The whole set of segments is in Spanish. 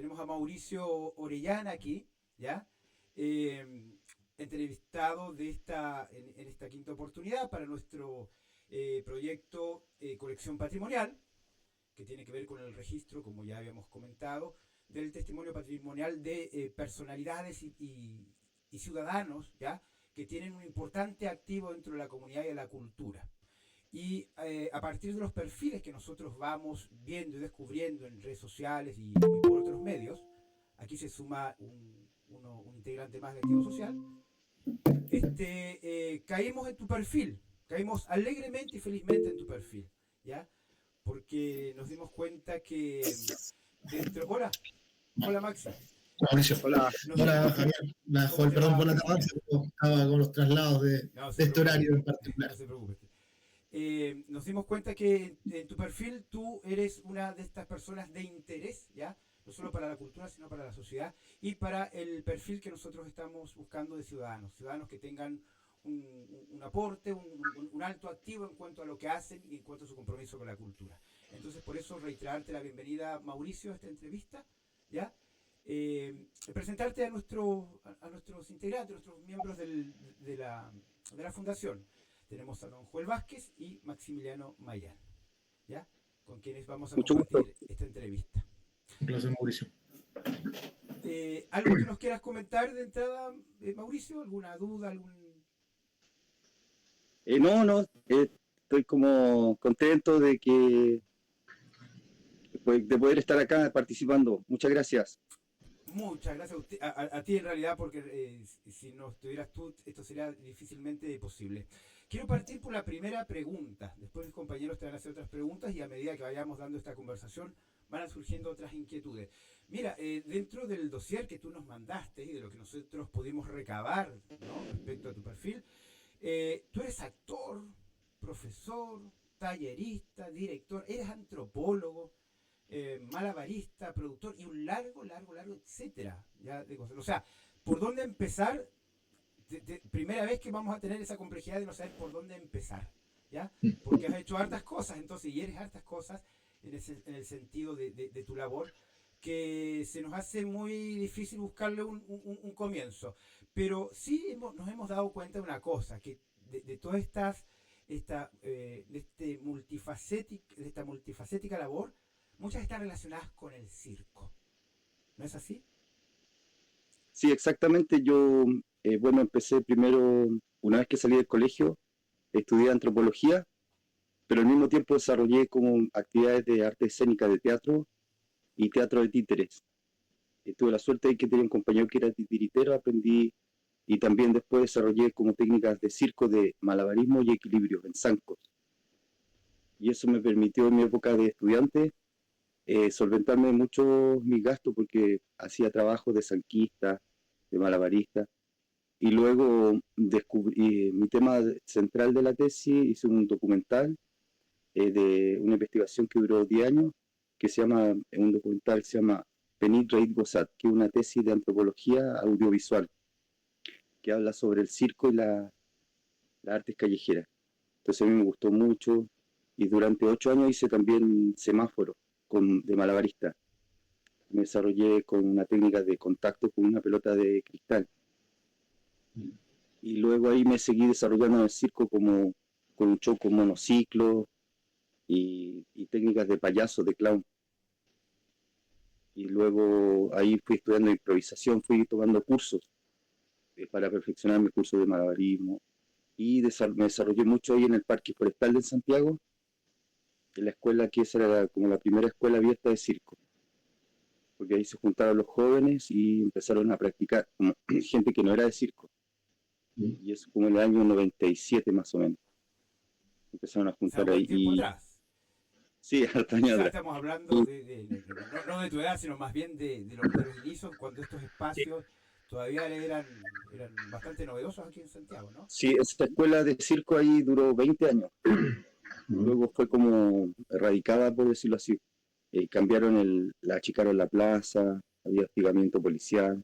tenemos a Mauricio Orellana aquí, ¿ya? Entrevistado en esta quinta oportunidad para nuestro proyecto Colección Patrimonial, que tiene que ver con el registro, como ya habíamos comentado, del testimonio patrimonial de personalidades y ciudadanos, ¿ya? Que tienen un importante activo dentro de la comunidad y de la cultura. Y a partir de los perfiles que nosotros vamos viendo y descubriendo en redes sociales y por otros medios, aquí se suma un integrante más de Activo Social, caímos en tu perfil, caímos alegremente y felizmente en tu perfil, ¿ya? Porque nos dimos cuenta que dentro... Hola, hola Maxi. Mauricio. Hola. Hola, Javier. ¿Cómo te Perdón va, por la tardanza, Maximiliano? pero estaba con los traslados de No se este preocupe, horario en particular. no se preocupe. Nos dimos cuenta que en tu perfil tú eres una de estas personas de interés, ¿ya? No solo para la cultura, sino para la sociedad y para el perfil que nosotros estamos buscando de ciudadanos. Ciudadanos que tengan un aporte, un alto activo en cuanto a lo que hacen y en cuanto a su compromiso con la cultura. Entonces, por eso, reiterarte la bienvenida, Mauricio, a esta entrevista, ¿ya? Presentarte a nuestros integrantes, a nuestros miembros de la fundación. Tenemos a don Joel Vázquez y Maximiliano Mayán, ¿ya? Con quienes vamos a Mucho gusto. compartir esta entrevista. Un placer, Mauricio. ¿Algo que nos quieras comentar de entrada, Mauricio? ¿Alguna duda? No, estoy como contento de poder estar acá participando. Muchas gracias. Muchas gracias a ti en realidad, porque si no estuvieras tú, esto sería difícilmente posible. Quiero partir por la primera pregunta. Después mis compañeros te van a hacer otras preguntas y a medida que vayamos dando esta conversación van surgiendo otras inquietudes. Mira, dentro del dossier que tú nos mandaste y de lo que nosotros pudimos recabar, ¿no?, respecto a tu perfil, tú eres actor, profesor, tallerista, director, eres antropólogo, malabarista, productor y un largo, etcétera, ya de cosas. O sea, ¿por dónde empezar? Primera vez que vamos a tener esa complejidad de no saber por dónde empezar, ¿ya? Porque has hecho hartas cosas, entonces, y eres hartas cosas en el sentido de tu labor, que se nos hace muy difícil buscarle un comienzo. Pero sí nos hemos dado cuenta de una cosa, que de todas de esta multifacética labor, muchas están relacionadas con el circo. ¿No es así? Sí, exactamente. Yo, empecé primero, una vez que salí del colegio, estudié antropología, pero al mismo tiempo desarrollé como actividades de arte escénica de teatro y teatro de títeres. Tuve la suerte de que tenía un compañero que era titiritero, aprendí y también después desarrollé como técnicas de circo de malabarismo y equilibrio en zancos. Y eso me permitió en mi época de estudiante solventarme mucho mis gastos porque hacía trabajo de zanquista, de malabarista. Y luego descubrí mi tema central de la tesis, hice un documental de una investigación que duró 10 años, que se llama, un documental que se llama Penit Reit Gozat, que es una tesis de antropología audiovisual, que habla sobre el circo y las artes callejeras. Entonces a mí me gustó mucho y durante 8 años hice también semáforo de malabarista. Me desarrollé con una técnica de contacto con una pelota de cristal. Y luego ahí me seguí desarrollando en el circo como con un show con monociclo y técnicas de payaso, de clown. Y luego ahí fui estudiando improvisación, fui tomando cursos para perfeccionar mi curso de malabarismo. Y me desarrollé mucho ahí en el Parque Forestal de Santiago, en la escuela que esa era como la primera escuela abierta de circo. Porque ahí se juntaron los jóvenes y empezaron a practicar, como gente que no era de circo. Y eso como en el año 97 más o menos. Empezaron a O sea, juntar buen ahí tiempo y... atrás. Sí, harta O años sea, atrás. estamos hablando no de tu edad, sino más bien de los inicios, cuando estos espacios todavía eran bastante novedosos aquí en Santiago, ¿no? Sí, esta escuela de circo ahí duró 20 años. Luego fue como erradicada, por decirlo así. La achicaron la plaza, había hostigamiento policial,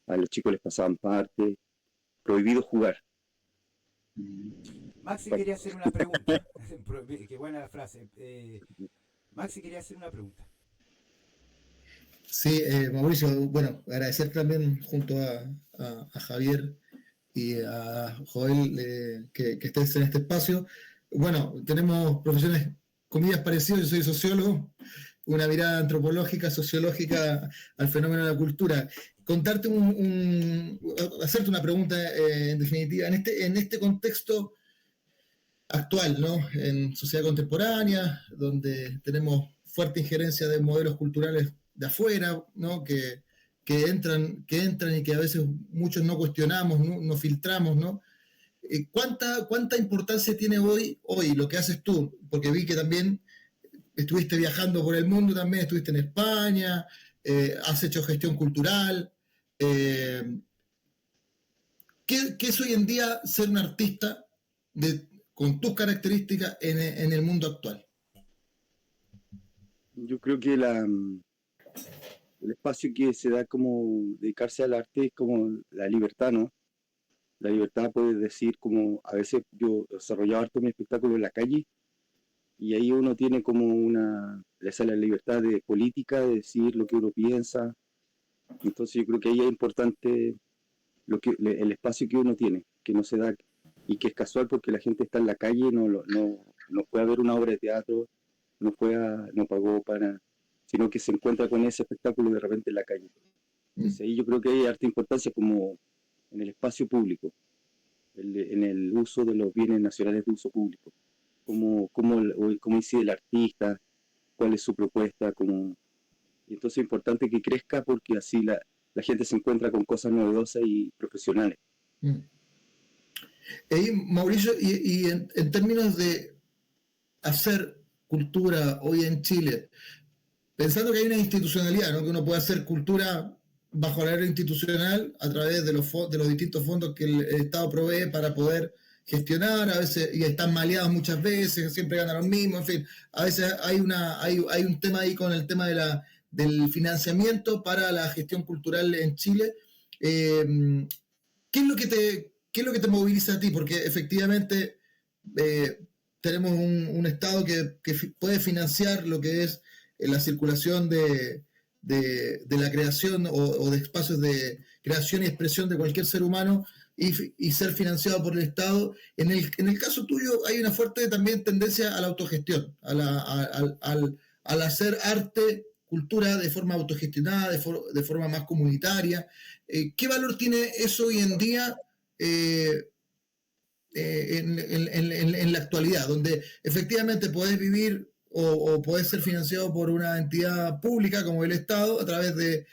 a los chicos les pasaban parte, prohibido jugar. Maxi quería hacer una pregunta. Qué buena la frase. Maxi quería hacer una pregunta. Sí, Mauricio, bueno, agradecer también junto a Javier y a Joel que estés en este espacio. Bueno, tenemos profesiones, comillas, parecidas. Yo soy sociólogo, una mirada antropológica, sociológica al fenómeno de la cultura. Contarte hacerte una pregunta en definitiva, en este contexto actual, ¿no? En sociedad contemporánea, donde tenemos fuerte injerencia de modelos culturales de afuera, ¿no? Que entran y que a veces muchos no cuestionamos, no filtramos, ¿no? ¿Cuánta importancia tiene hoy lo que haces tú? Porque vi que también estuviste viajando por el mundo, también estuviste en España, has hecho gestión cultural. Eh, ¿Qué es hoy en día ser un artista con tus características en el mundo actual? Yo creo que el espacio que se da como dedicarse al arte es como la libertad, ¿no? La libertad puede decir como, a veces yo desarrollaba harto mi espectáculo en la calle y ahí uno tiene como le sale la libertad de política, de decir lo que uno piensa. Entonces yo creo que ahí es importante el espacio que uno tiene, que no se da y que es casual porque la gente está en la calle, no puede ver una obra de teatro, no pagó para, sino que se encuentra con ese espectáculo de repente en la calle. Entonces ahí yo creo que hay harta importancia como en el espacio público, en el uso de los bienes nacionales de uso público, cómo incide el artista, cuál es su propuesta, y entonces es importante que crezca porque así la gente se encuentra con cosas novedosas y profesionales. Mauricio, y en términos de hacer cultura hoy en Chile, pensando que hay una institucionalidad, ¿no? Que uno puede hacer cultura bajo la era institucional a través de los distintos fondos que el Estado provee para poder gestionar, a veces, y están maleados muchas veces, siempre ganan los mismos, en fin, a veces hay un tema ahí con el tema del financiamiento para la gestión cultural en Chile. ¿Qué es lo que te moviliza a ti? Porque efectivamente tenemos un Estado que puede financiar lo que es la circulación de la creación o de espacios de creación y expresión de cualquier ser humano y ser financiado por el Estado. En el caso tuyo hay una fuerte también tendencia a la autogestión, al hacer arte, cultura de forma autogestionada, de forma más comunitaria. ¿Qué valor tiene eso hoy en día en la actualidad, donde efectivamente podés vivir o podés ser financiado por una entidad pública como el Estado a través de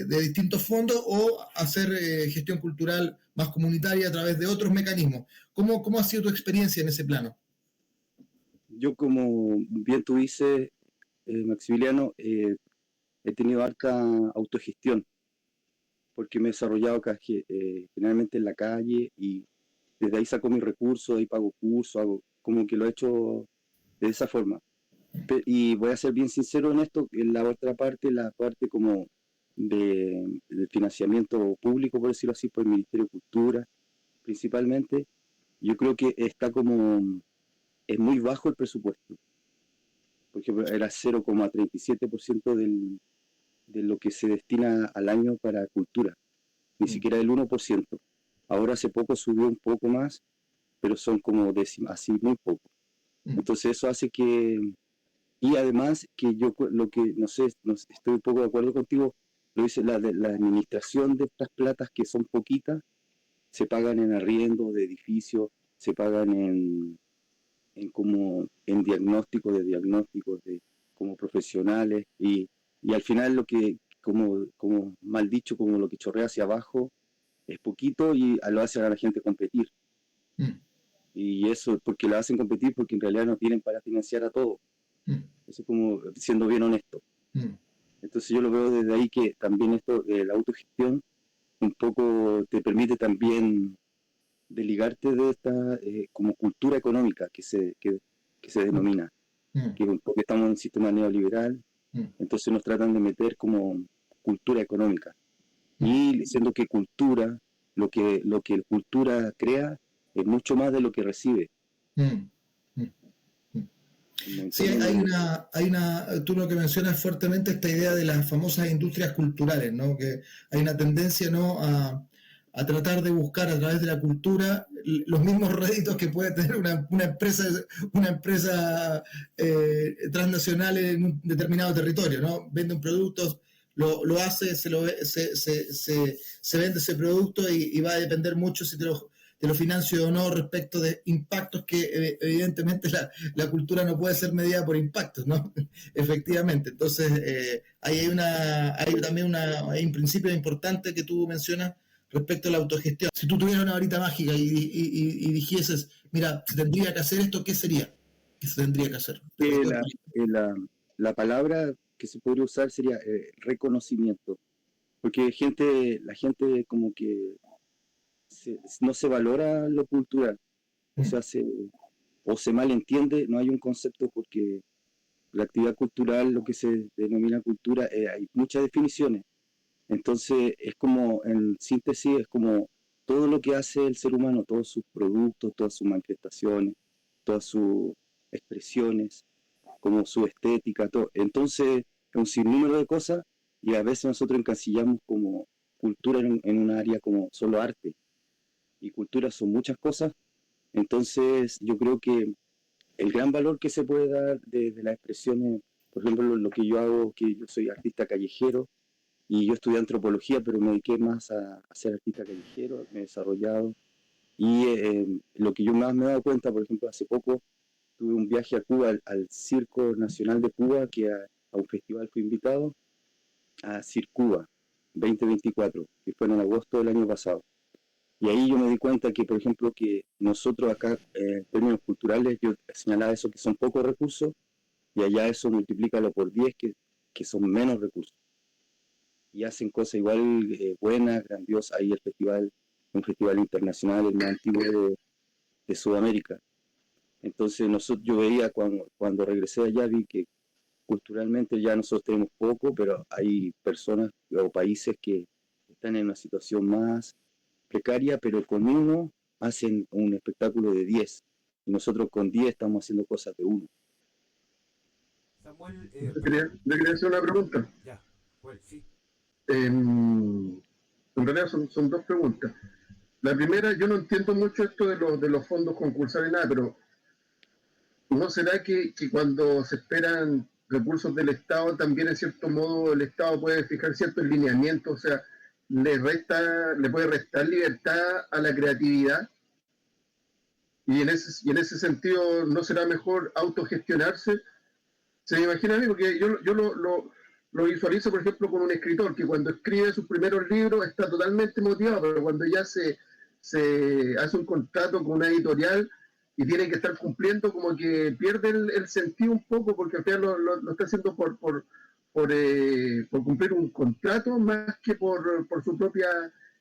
distintos fondos o hacer gestión cultural más comunitaria a través de otros mecanismos? ¿Cómo ha sido tu experiencia en ese plano? Yo, como bien tú dices, Maximiliano, he tenido harta autogestión porque me he desarrollado generalmente en la calle y desde ahí saco mis recursos, ahí pago cursos, como que lo he hecho de esa forma. Y voy a ser bien sincero en esto, en la otra parte, la parte como del financiamiento público, por decirlo así, por el Ministerio de Cultura, principalmente, yo creo que es muy bajo el presupuesto. Por ejemplo, era 0,37% de lo que se destina al año para cultura, ni siquiera el 1%. Ahora hace poco subió un poco más, pero son como décimas, así muy poco. Entonces eso hace y además que yo lo que, no sé, estoy un poco de acuerdo contigo, lo dice la administración de estas platas que son poquitas, se pagan en arriendo de edificios, se pagan en diagnósticos como profesionales y al final lo que, como mal dicho, como lo que chorrea hacia abajo, es poquito y lo hace a la gente competir. Y eso, porque la hacen competir porque en realidad no tienen para financiar a todo. Eso es como siendo bien honesto. Entonces yo lo veo desde ahí que también esto de la autogestión un poco te permite también desligarte de esta como cultura económica que se denomina. Porque estamos en un sistema neoliberal, entonces nos tratan de meter como cultura económica. Y siendo que cultura, lo que cultura crea, es mucho más de lo que recibe. Muy Sí, tú lo que mencionas fuertemente, esta idea de las famosas industrias culturales, ¿no? Que hay una tendencia, ¿no? a tratar de buscar a través de la cultura los mismos réditos que puede tener una empresa transnacional en un determinado territorio, ¿no? Vende un producto, lo hace, se vende ese producto y va a depender mucho si te lo financio o no respecto de impactos que evidentemente la cultura no puede ser medida por impactos, ¿no? Efectivamente. Entonces, ahí hay también hay un principio importante que tú mencionas respecto a la autogestión. Si tú tuvieras una varita mágica y dijeses, mira, se tendría que hacer esto, ¿qué sería? ¿Qué se tendría que hacer? que la palabra que se podría usar sería reconocimiento, porque la gente como que no se valora lo cultural, o sea, o se malentiende, no hay un concepto porque la actividad cultural, lo que se denomina cultura, hay muchas definiciones. Entonces, es como, en síntesis, es como todo lo que hace el ser humano, todos sus productos, todas sus manifestaciones, todas sus expresiones, como su estética, todo. Entonces, es un sinnúmero de cosas y a veces nosotros encasillamos como cultura en un área como solo arte. Y cultura son muchas cosas. Entonces, yo creo que el gran valor que se puede dar de las expresiones, por ejemplo, lo que yo hago, que yo soy artista callejero, y yo estudié antropología, pero me dediqué más a ser artista callejero, me he desarrollado. Y lo que yo más me he dado cuenta, por ejemplo, hace poco tuve un viaje a Cuba, al Circo Nacional de Cuba, que a un festival fui invitado, a Circuba 2024, que fue en agosto del año pasado. Y ahí yo me di cuenta que, por ejemplo, que nosotros acá, en términos culturales, yo señalaba eso, que son pocos recursos, y allá eso multiplícalo por 10, que son menos recursos. Y hacen cosas igual buenas, grandiosas. Ahí un festival internacional, el más antiguo de Sudamérica. Entonces yo veía cuando regresé allá, vi que culturalmente ya nosotros tenemos poco, pero hay personas o países que están en una situación más precaria, pero con uno hacen un espectáculo de 10. Y nosotros con 10 estamos haciendo cosas de uno. Samuel, Le quería hacer una pregunta. ya, bueno, sí. En realidad son dos preguntas. La primera, yo no entiendo mucho esto de los fondos concursales, nada, pero ¿no será que cuando se esperan recursos del Estado, también en cierto modo el Estado puede fijar ciertos lineamientos, o sea, le puede restar libertad a la creatividad? Y en ese sentido, ¿no será mejor autogestionarse? Se me imagina a mí, porque yo lo visualizo, por ejemplo, con un escritor que cuando escribe sus primeros libros está totalmente motivado, pero cuando ya se hace un contrato con una editorial y tiene que estar cumpliendo, como que pierde el sentido un poco, porque al final lo está haciendo por cumplir un contrato más que por su propia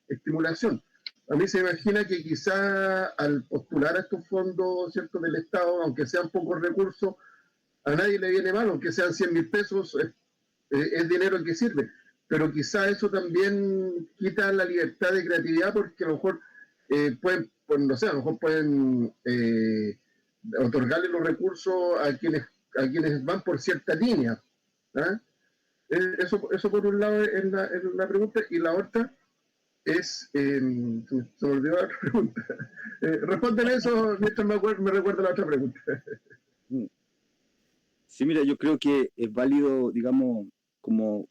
estimulación. A mí se me imagina que quizá al postular a estos fondos, ¿cierto?, del Estado, aunque sean pocos recursos, a nadie le viene mal, aunque sean 100.000 pesos, es dinero que sirve. Pero quizá eso también quita la libertad de creatividad, porque a lo mejor pueden, pues, no sé, a lo mejor pueden otorgarle los recursos a quienes van por cierta línea. ¿Ah? Eso por un lado es la pregunta, y la otra es, se me olvidó la otra pregunta. Respóndeme eso mientras me recuerdo la otra pregunta. Sí, mira, yo creo que es válido, digamos, como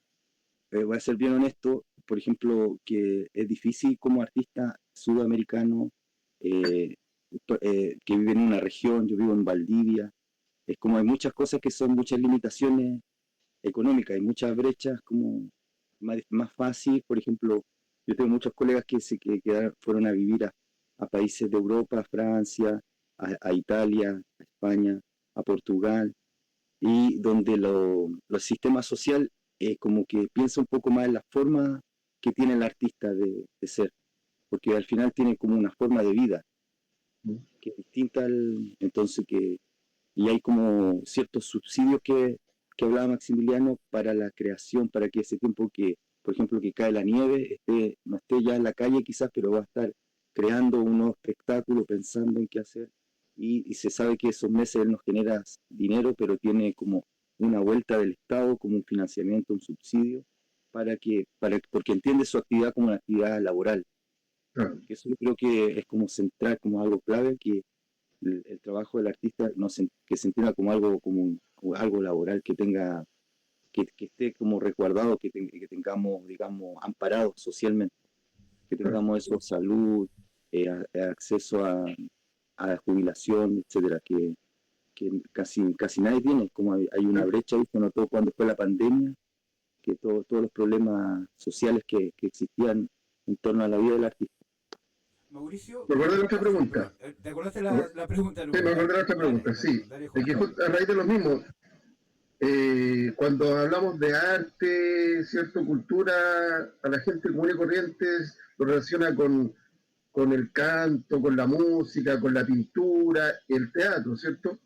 voy a ser bien honesto, por ejemplo, que es difícil como artista sudamericano eh, que vive en una región, yo vivo en Valdivia, es como hay muchas cosas que son muchas limitaciones económicas, hay muchas brechas como más fácil, por ejemplo, yo tengo muchos colegas que fueron a vivir a países de Europa, a Francia, a Italia, a España, a Portugal, y donde los sistemas social como que piensa un poco más en la forma que tiene el artista de ser, porque al final tiene como una forma de vida que es distinta entonces y hay como ciertos subsidios que hablaba Maximiliano para la creación, para que ese tiempo que, por ejemplo, que cae la nieve, no esté ya en la calle quizás, pero va a estar creando un nuevo espectáculo, pensando en qué hacer. y se sabe que esos meses él nos genera dinero, pero tiene como una vuelta del Estado, como un financiamiento, un subsidio, porque entiende su actividad como una actividad laboral. Claro. Que eso yo creo que es como central, como algo clave, que el trabajo del artista no se, que se entienda como algo, como algo laboral, que esté como resguardado, que tengamos, digamos, amparados socialmente, que tengamos eso, salud, acceso a jubilación, etcétera, que casi nadie tiene, como hay una brecha, ¿viste? No todo cuando fue la pandemia, que todos los problemas sociales que existían en torno a la vida del artista. Mauricio, Me acuerdo de la otra perdón, pregunta. ¿te acordaste Me acuerdo- la pregunta, Sí, Lucas? me acuerdo de la otra Dale, pregunta, sí. dale, De que Juan. a raíz de lo mismo, cuando hablamos de arte, cierto, cultura, a la gente común y corriente lo relaciona con el canto, con la música, con la pintura, el teatro, ¿cierto?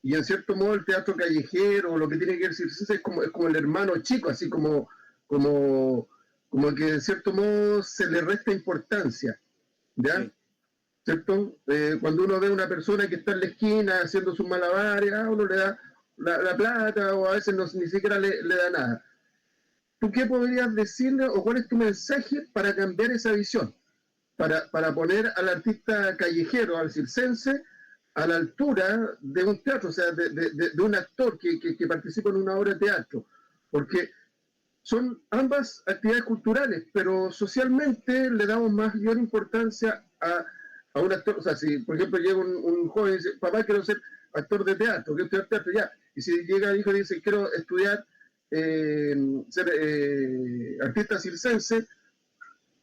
Y en cierto modo el teatro callejero, lo que tiene que ver es como el hermano chico, así como, como que en cierto modo se le resta importancia, ¿ya? Sí. ¿Cierto? Cuando uno ve a una persona que está en la esquina haciendo sus malabares, uno le da la plata o a veces ni siquiera le da nada. ¿Tú qué podrías decirle o cuál es tu mensaje para cambiar esa visión? Para poner al artista callejero, al circense, a la altura de un teatro, o sea, de un actor que participa en una obra de teatro. Porque son ambas actividades culturales, pero socialmente le damos mayor importancia a un actor. O sea, si por ejemplo llega un joven y dice, papá, quiero ser actor de teatro, quiero estudiar teatro, ya. Y si llega el hijo y dice, quiero estudiar, ser artista circense,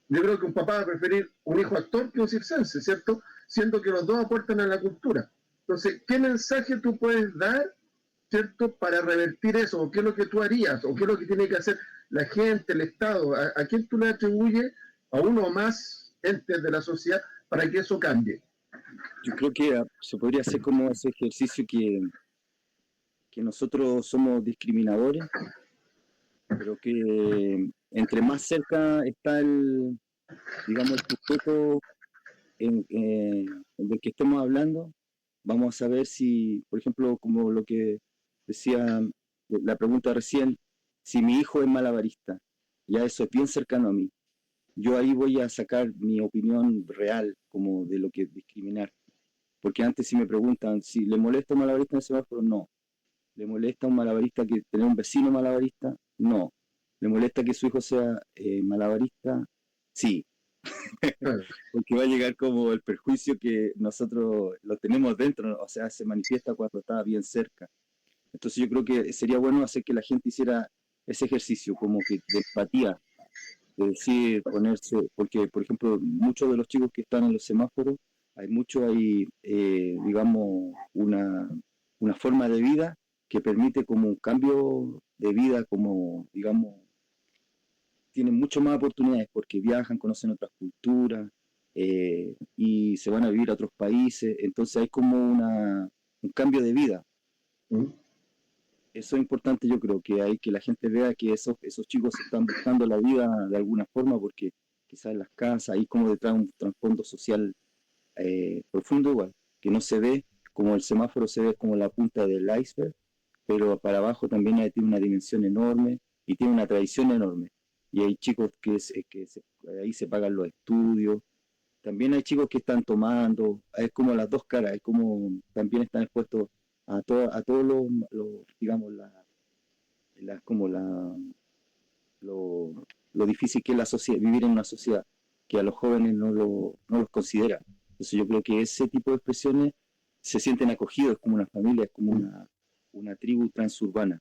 yo creo que un papá va a preferir un hijo actor que un circense, ¿cierto? Siendo que los dos aportan a la cultura. Entonces, ¿qué mensaje tú puedes dar, ¿cierto?, para revertir eso? ¿O qué es lo que tú harías? ¿O qué es lo que tiene que hacer la gente, el Estado? ¿A quién tú le atribuyes a uno o más entes de la sociedad para que eso cambie? Yo creo que se podría hacer como ese ejercicio que nosotros somos discriminadores, pero que entre más cerca está digamos, el sujeto del que estemos hablando, vamos a saber si, por ejemplo, como lo que decía la pregunta recién, si mi hijo es malabarista, ya eso es bien cercano a mí. Yo ahí voy a sacar mi opinión real, como de lo que es discriminar. Porque antes si me preguntan si le molesta un malabarista en el semáforo, no. ¿Le molesta a un malabarista que tener un vecino malabarista? No. ¿Le molesta que su hijo sea malabarista? Sí. Porque va a llegar como el perjuicio que nosotros lo tenemos dentro, ¿no? O sea, se manifiesta cuando está bien cerca. Entonces yo creo que sería bueno hacer que la gente hiciera ese ejercicio como que de empatía, de decir, ponerse, porque por ejemplo, muchos de los chicos que están en los semáforos, hay mucho ahí, digamos, una forma de vida que permite como un cambio de vida, como, digamos, tienen mucho más oportunidades porque viajan, conocen otras culturas y se van a vivir a otros países, entonces hay como un cambio de vida. ¿Mm? Eso es importante, yo creo, que hay que la gente vea que esos chicos están buscando la vida de alguna forma porque quizás en las casas hay como detrás un trasfondo social profundo igual, que no se ve, como el semáforo se ve como la punta del iceberg, pero para abajo también tiene una dimensión enorme y tiene una tradición enorme. Y hay chicos ahí se pagan los estudios, también hay chicos que están tomando, es como las dos caras, es como también están expuestos a todos digamos, como lo difícil que es la sociedad, vivir en una sociedad que a los jóvenes no los considera. Entonces yo creo que ese tipo de expresiones se sienten acogidos, es como una familia, es como una tribu transurbana.